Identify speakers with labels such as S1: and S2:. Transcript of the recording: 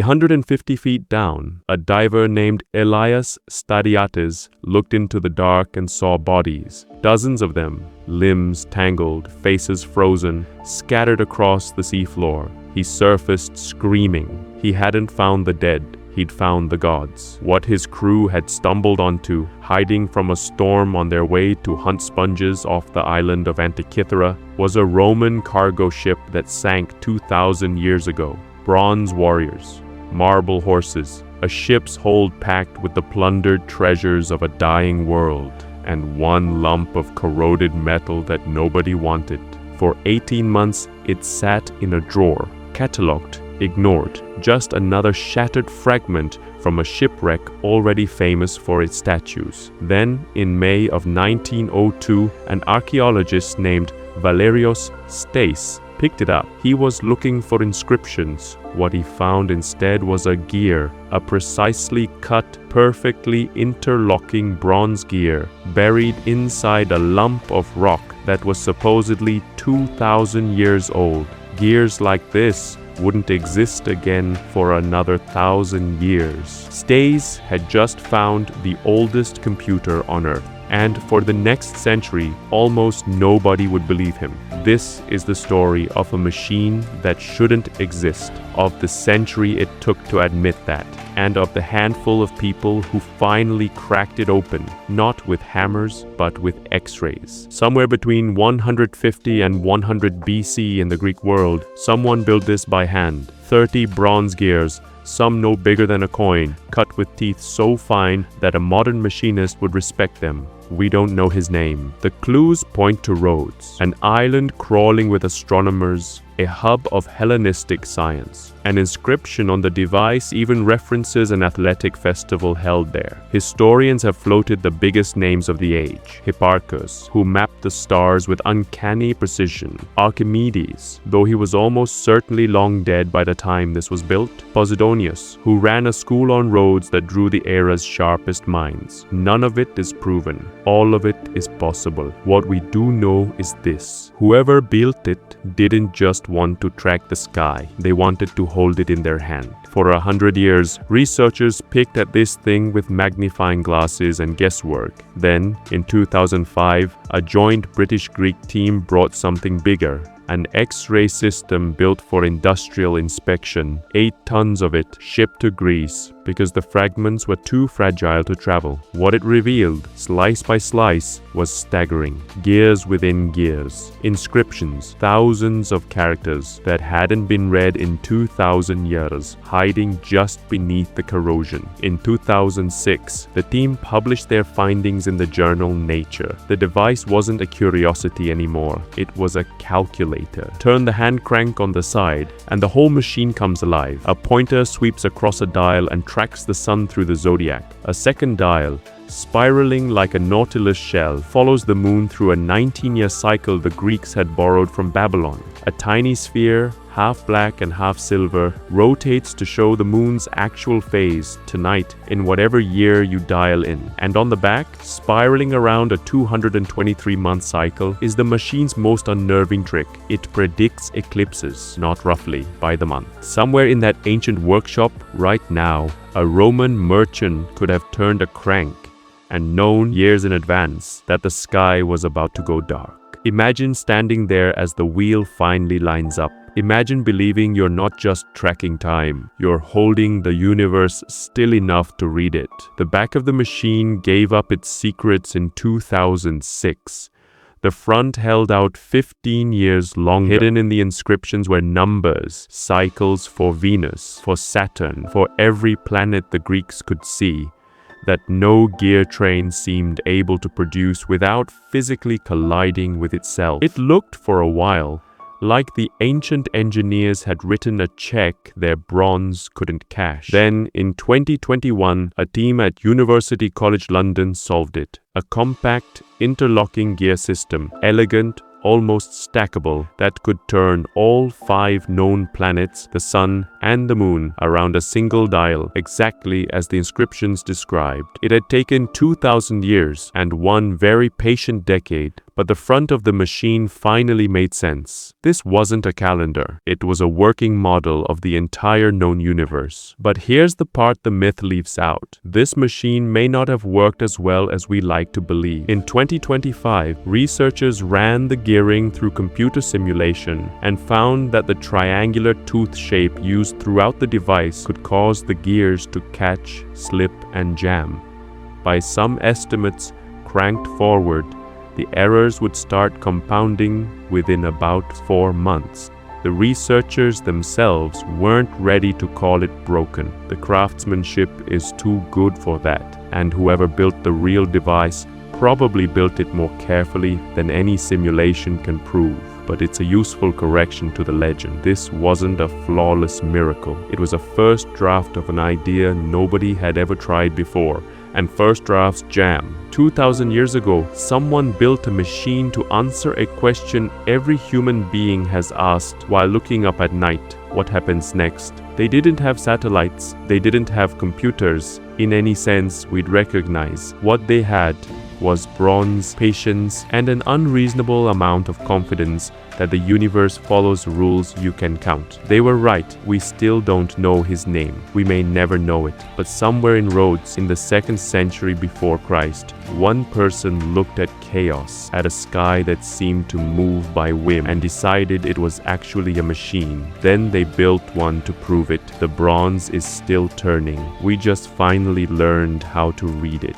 S1: 150 feet down, a diver named Elias Stadiates looked into the dark and saw bodies, dozens of them, limbs tangled, faces frozen, scattered across the seafloor. He surfaced screaming. He hadn't found the dead. He'd found the gods. What his crew had stumbled onto, hiding from a storm on their way to hunt sponges off the island of Antikythera, was a Roman cargo ship that sank 2,000 years ago. Bronze warriors, marble horses, a ship's hold packed with the plundered treasures of a dying world, and one lump of corroded metal that nobody wanted. For 18 months, it sat in a drawer, catalogued, ignored, just another shattered fragment from a shipwreck already famous for its statues. Then, in May of 1902, an archaeologist named Valerios Stais picked it up. He was looking for inscriptions. What he found instead was a gear, a precisely cut, perfectly interlocking bronze gear, buried inside a lump of rock that was supposedly 2,000 years old. Gears like this wouldn't exist again for another 1,000 years. Stais had just found the oldest computer on Earth, and for the next century, almost nobody would believe him. This is the story of a machine that shouldn't exist, of the century it took to admit that, and of the handful of people who finally cracked it open, not with hammers, but with X-rays. Somewhere between 150 and 100 BC in the Greek world, someone built this by hand. 30 bronze gears, some no bigger than a coin, cut with teeth so fine that a modern machinist would respect them. We don't know his name. The clues point to Rhodes, an island crawling with astronomers, a hub of Hellenistic science. An inscription on the device even references an athletic festival held there. Historians have floated the biggest names of the age. Hipparchus, who mapped the stars with uncanny precision. Archimedes, though he was almost certainly long dead by the time this was built. Posidonius, who ran a school on Rhodes that drew the era's sharpest minds. None of it is proven. All of it is possible. What we do know is this: whoever built it didn't just want to track the sky. They wanted to hold it in their hand. For 100 years, researchers picked at this thing with magnifying glasses and guesswork. Then, in 2005, a joint British-Greek team brought something bigger. An X-ray system built for industrial inspection, 8 tons of it shipped to Greece because the fragments were too fragile to travel. What it revealed, slice by slice, was staggering. Gears within gears, inscriptions, thousands of characters that hadn't been read in 2,000 years, hiding just beneath the corrosion. In 2006, the team published their findings in the journal Nature. The device wasn't a curiosity anymore, it was a calculator. Turn the hand crank on the side, and the whole machine comes alive. A pointer sweeps across a dial and tracks the sun through the zodiac. A second dial, spiraling like a nautilus shell, follows the moon through a 19-year cycle the Greeks had borrowed from Babylon. A tiny sphere, half black and half silver, rotates to show the moon's actual phase tonight in whatever year you dial in. And on the back, spiraling around a 223-month cycle, is the machine's most unnerving trick. It predicts eclipses, not roughly, by the month. Somewhere in that ancient workshop, right now, a Roman merchant could have turned a crank and known years in advance that the sky was about to go dark. Imagine standing there as the wheel finally lines up. Imagine believing you're not just tracking time, you're holding the universe still enough to read it. The back of the machine gave up its secrets in 2006. The front held out 15 years longer. Hidden in the inscriptions were numbers, cycles for Venus, for Saturn, for every planet the Greeks could see, that no gear train seemed able to produce without physically colliding with itself. It looked for a while like the ancient engineers had written a check their bronze couldn't cash. Then, in 2021, a team at University College London solved it. A compact, interlocking gear system, elegant, almost stackable, that could turn all 5 known planets, the Sun and the Moon, around a single dial, exactly as the inscriptions described. It had taken 2,000 years and one very patient decade, but the front of the machine finally made sense. This wasn't a calendar. It was a working model of the entire known universe. But here's the part the myth leaves out. This machine may not have worked as well as we like to believe. In 2025, researchers ran the gearing through computer simulation and found that the triangular tooth shape used throughout the device could cause the gears to catch, slip, and jam. By some estimates, cranked forward, the errors would start compounding within about 4 months. The researchers themselves weren't ready to call it broken. The craftsmanship is too good for that, and whoever built the real device probably built it more carefully than any simulation can prove. But it's a useful correction to the legend. This wasn't a flawless miracle. It was a first draft of an idea nobody had ever tried before, and first drafts jam. 2,000 years ago, someone built a machine to answer a question every human being has asked while looking up at night. What happens next? They didn't have satellites. They didn't have computers in any sense we'd recognize. What they had was bronze, patience, and an unreasonable amount of confidence that the universe follows rules you can count. They were right. We still don't know his name. We may never know it. But somewhere in Rhodes, in the 2nd century before Christ, one person looked at chaos, at a sky that seemed to move by whim, and decided it was actually a machine. Then they built one to prove it. The bronze is still turning. We just finally learned how to read it.